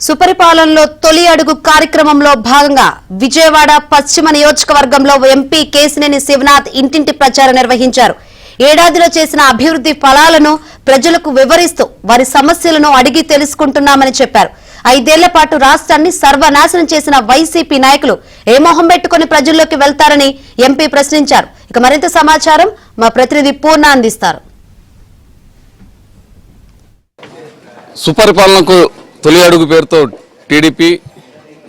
సుపరిపాలనలో తొలి అడుగు కార్యక్రమంలో భాగంగా విజయవాడ పశ్చిమ నియోజకవర్గంలో ఎంపీ కేశినేని శివనాథ్ ఇంటింటి ప్రచారం నిర్వహించారు. ఏడాదిలో చేసిన అభివృద్ధి ఫలాలను ప్రజలకు వివరిస్తూ వారి సమస్యలను అడిగి తెలుసుకుంటున్నామని చెప్పారు. 5 ఏళ్ల పాటు రాష్ట్రాన్ని సర్వనాశనం చేసిన వైసీపీ నాయకులు ఏ మొహం పెట్టుకుని ప్రజల్లోకి వెళ్తారని ఎంపీ ప్రశ్నించారు. ఇక మరింత సమాచారం మా ప్రతినిధి పూర్ణ అందిస్తారు. సుపరిపాలనకు తొలి అడుగు పేరుతో టీడీపీ,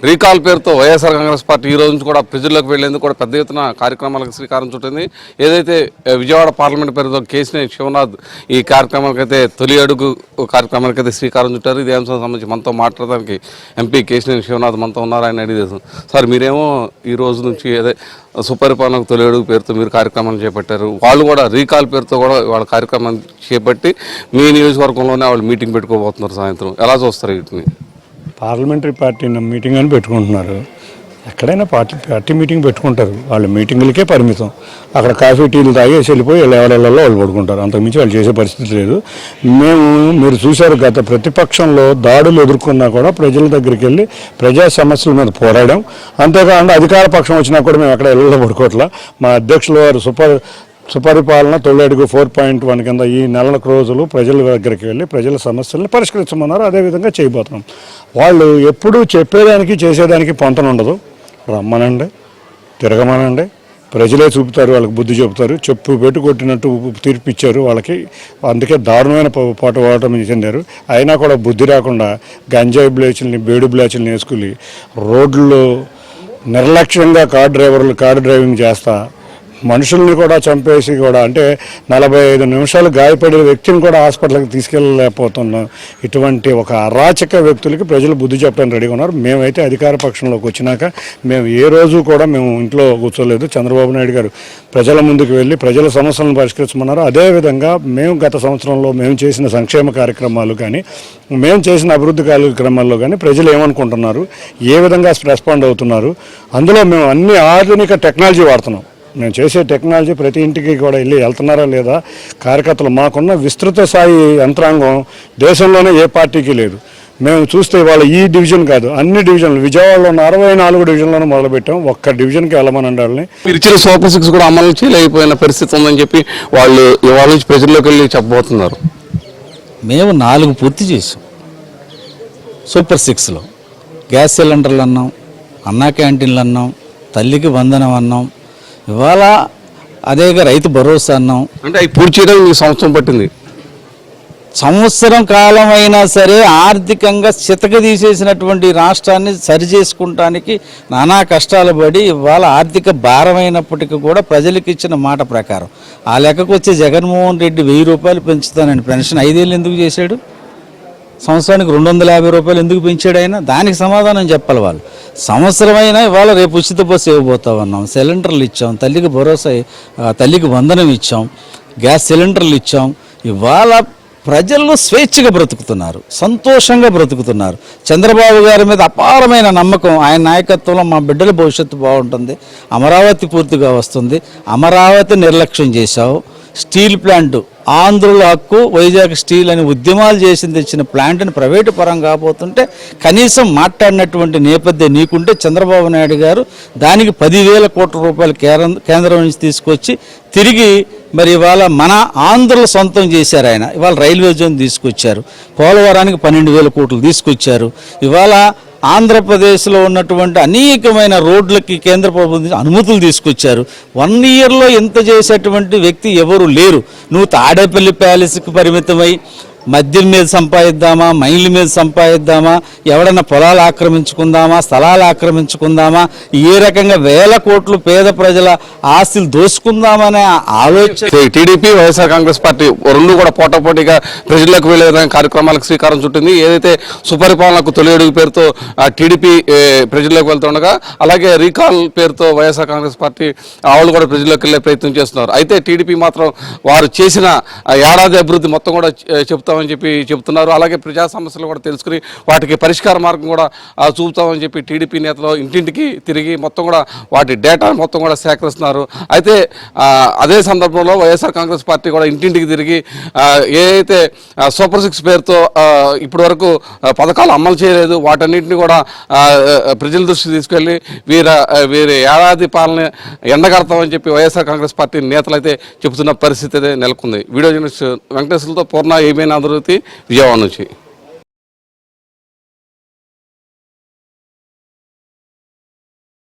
రీకాల్ పేరుతో వైఎస్ఆర్ కాంగ్రెస్ పార్టీ ఈ రోజు నుంచి కూడా ప్రజల్లోకి వెళ్లేందుకు కూడా పెద్ద ఎత్తున కార్యక్రమాలకు శ్రీకారం చుట్టింది. ఏదైతే విజయవాడ పార్లమెంట్ పేరుతో కేశినేని శివనాథ్ ఈ కార్యక్రమాలకైతే తొలి అడుగు కార్యక్రమాలకైతే శ్రీకారం చుట్టారు. ఇదే అంశం సంబంధించి మనతో మాట్లాడడానికి ఎంపీ కేశినేని శివనాథ్ మనతో ఉన్నారు. ఆయన అడిగి సార్, మీరేమో ఈ రోజు నుంచి ఏదే సుపరిపాలనకు తొలి అడుగు పేరుతో మీరు కార్యక్రమాలు చేపట్టారు. వాళ్ళు కూడా రీకాల్ పేరుతో కూడా వాళ్ళ కార్యక్రమాన్ని చేపట్టి మీ నియోజకవర్గంలోనే వాళ్ళు మీటింగ్ పెట్టుకోబోతున్నారు. సాయంత్రం ఎలా చూస్తారు వీటిని? పార్లమెంటరీ పార్టీ మీటింగ్ అని పెట్టుకుంటున్నారు. ఎక్కడైనా పార్టీ మీటింగ్ పెట్టుకుంటారు. వాళ్ళు మీటింగులకే పరిమితం. అక్కడ కాఫీ టీలు తాగేసి వెళ్ళిపోయి ఎవరెళ్ళలో వాళ్ళు పడుకుంటారు. అంతకుమించి వాళ్ళు చేసే పరిస్థితి లేదు. మీరు చూశారు, గత ప్రతిపక్షంలో దాడులు ఎదుర్కొన్నా కూడా ప్రజల దగ్గరికి వెళ్ళి ప్రజా సమస్యల మీద పోరాడాం. అంతేకాకుండా అధికార పక్షం వచ్చినా కూడా మేము ఎక్కడ ఇళ్ళలో పడుకోవట్లా. మా అధ్యక్షులు వారు సుపరిపాలన తొలి అడుగు 4.1 కింద ఈ 4 రోజులు ప్రజల దగ్గరికి వెళ్ళి ప్రజల సమస్యలను పరిష్కరించమన్నారు. అదేవిధంగా చేయబోతున్నాం. వాళ్ళు ఎప్పుడూ చెప్పేదానికి చేసేదానికి పొంతన ఉండదు. రమ్మనండి, తిరగమనండి, ప్రజలే చూపుతారు, వాళ్ళకి బుద్ధి చెబుతారు. చెప్పు పెట్టి కొట్టినట్టు తీర్పిచ్చారు వాళ్ళకి. అందుకే దారుణమైన పోటం చెందారు. అయినా కూడా బుద్ధి రాకుండా గంజాయి బ్లేచుల్ని, బేడు బ్లేచుల్ని వేసుకుని రోడ్లు నిర్లక్ష్యంగా కారు డ్రైవింగ్ చేస్తా మనుషుల్ని కూడా చంపేసి కూడా, అంటే 45 నిమిషాలు గాయపడే వ్యక్తిని కూడా హాస్పిటల్కి తీసుకెళ్ళలేకపోతున్నాం. ఇటువంటి ఒక అరాచక వ్యక్తులకి ప్రజలు బుద్ధి చెప్పడానికి రెడీగా ఉన్నారు. మేమైతే అధికార పక్షంలోకి వచ్చినాక మేము ఏ రోజు కూడా మేము ఇంట్లో కూర్చోలేదు. చంద్రబాబు నాయుడు గారు ప్రజల ముందుకు వెళ్ళి ప్రజల సమస్యలను పరిష్కరించమన్నారు. అదేవిధంగా మేము గత సంవత్సరంలో మేము చేసిన సంక్షేమ కార్యక్రమాలు కానీ, మేము చేసిన అభివృద్ధి కార్యక్రమాల్లో కానీ ప్రజలు ఏమనుకుంటున్నారు, ఏ విధంగా రెస్పాండ్ అవుతున్నారు, అందులో మేము అన్ని ఆధునిక టెక్నాలజీ వాడుతున్నాం. మేము చేసే టెక్నాలజీ ప్రతి ఇంటికి కూడా వెళ్తున్నారా లేదా కార్యకర్తలు. మాకున్న విస్తృత స్థాయి యంత్రాంగం దేశంలోనే ఏ పార్టీకి లేదు. మేము చూస్తే ఇవాళ ఈ డివిజన్ కాదు, అన్ని డివిజన్లు, విజయవాడలో ఉన్న 64 డివిజన్లను మొదలుపెట్టాం. ఒక్క డివిజన్కి వెళ్ళమని వాళ్ళని. మీరు ఇచ్చిన సూపర్ 6 కూడా అమలు చేయలేకపోయిన పరిస్థితి ఉందని చెప్పి వాళ్ళు ఇవాళ నుంచి ప్రజల్లోకి వెళ్ళి చెప్పబోతున్నారు. మేము 4 పూర్తి చేసాం. సూపర్ 6లో గ్యాస్ సిలిండర్లు అన్నాం, అన్నా క్యాంటీన్లు అన్నాం, తల్లికి వందనం అన్నాం, ఇవాళ అదేగా రైతు భరోసా అన్నాం. అంటే అవి పూర్తి చేయడానికి మీకు సంవత్సరం పట్టింది. సంవత్సరం కాలం అయినా సరే ఆర్థికంగా చితకదీసేసినటువంటి రాష్ట్రాన్ని సరిచేసుకుంటానికి నానా కష్టాలు పడి ఇవాళ ఆర్థిక భారమైనప్పటికీ కూడా ప్రజలకు ఇచ్చిన మాట ప్రకారం ఆ లెక్కకు వచ్చే జగన్మోహన్ రెడ్డి 1000 రూపాయలు పెంచుతానని పెన్షన్ 5 ఏళ్ళు ఎందుకు చేశాడు? సంవత్సరానికి 250 రూపాయలు ఎందుకు పెంచాడు ఆయన? దానికి సమాధానం చెప్పాలి వాళ్ళు. సంవత్సరం అయినా ఇవాళ రేపు ఉచిత బస్సు ఇవ్వబోతా ఉన్నాం, సిలిండర్లు ఇచ్చాం, తల్లికి భరోసా, తల్లికి వందనం ఇచ్చాం, గ్యాస్ సిలిండర్లు ఇచ్చాం. ఇవాళ ప్రజల్లో స్వేచ్ఛగా బ్రతుకుతున్నారు, సంతోషంగా బ్రతుకుతున్నారు. చంద్రబాబు గారి మీద అపారమైన నమ్మకం. ఆయన నాయకత్వంలో మా బిడ్డల భవిష్యత్తు బాగుంటుంది, అమరావతి పూర్తిగా వస్తుంది. అమరావతి నిర్లక్ష్యం చేశావు. స్టీల్ ప్లాంటు ఆంధ్రుల హక్కు, వైజాగ్ స్టీల్ అని ఉద్యమాలు చేసింది తెచ్చిన ప్లాంట్ని ప్రైవేటు పరం కాబోతుంటే కనీసం మాట్లాడినటువంటి నేపథ్యం నీకుంటే చంద్రబాబు నాయుడు గారు దానికి 10,000 కోట్ల రూపాయలు కేంద్రం నుంచి తీసుకొచ్చి తిరిగి మరి ఇవాళ మన ఆంధ్రుల సొంతం చేశారు. ఆయన ఇవాళ రైల్వే జోన్ తీసుకొచ్చారు, పోలవరానికి 12,000 కోట్లు తీసుకొచ్చారు. ఇవాళ ఆంధ్రప్రదేశ్లో ఉన్నటువంటి అనేకమైన రోడ్లకి కేంద్ర ప్రభుత్వం అనుమతులు తీసుకొచ్చారు. 1 ఇయర్లో ఇంత చేసేటువంటి వ్యక్తి ఎవరు లేరు. నువ్వు తాడేపల్లి ప్యాలెస్కి పరిమితమై మద్యం మీద సంపాదిద్దామా, మైన్ల మీద సంపాదిద్దామా, ఎవడన్నా పొలాలు ఆక్రమించుకుందామా, స్థలాలు ఆక్రమించుకుందామా, ఏ రకంగా 1000 కోట్లు పేద ప్రజల ఆస్తులు దోసుకుందామనే ఆలోచన. టీడీపీ, వైఎస్ఆర్ కాంగ్రెస్ పార్టీ రెండు కూడా పోటాపోటీగా ప్రజల్లోకి వెళ్లే కార్యక్రమాలకు శ్రీకారం చుట్టింది. ఏదైతే సుపరిపాలనకు తొలి అడుగు పేరుతో టీడీపీ ప్రజల్లోకి వెళ్తుండగా, అలాగే రీకాల్ పేరుతో వైఎస్ఆర్ కాంగ్రెస్ పార్టీ వాళ్ళు కూడా ప్రజల్లోకి వెళ్లే ప్రయత్నం చేస్తున్నారు. అయితే టీడీపీ మాత్రం వారు చేసిన ఏడాది అభివృద్ధి మొత్తం కూడా చెప్తారు. తీరుతామని చెప్పి చెబుతున్నారు. అలాగే ప్రజా సమస్యలు కూడా తెలుసుకుని వాటికి పరిష్కార మార్గం కూడా చూపుతామని చెప్పి టీడీపీ నేతలు ఇంటింటికి తిరిగి మొత్తం కూడా వాటి డేటా మొత్తం కూడా సేకరిస్తున్నారు. అయితే అదే సందర్భంలో వైఎస్ఆర్ కాంగ్రెస్ పార్టీ కూడా ఇంటింటికి తిరిగి ఏదైతే సూపర్ 6 పేరుతో ఇప్పటి వరకు పథకాలు అమలు చేయలేదు వాటన్నింటినీ కూడా ప్రజల దృష్టికి తీసుకెళ్లి వీరి ఏడాది పాలన ఎండగడతామని చెప్పి వైఎస్ఆర్ కాంగ్రెస్ పార్టీ నేతలు అయితే చెబుతున్న పరిస్థితి అయితే నెలకొంది. వీడియో జర్నలిస్ట్ వెంకటేశ్వర్లతో పూర్ణ ఏబీఎన్ ఆంధ్రజ్యోతి విజయవాడ నుంచి.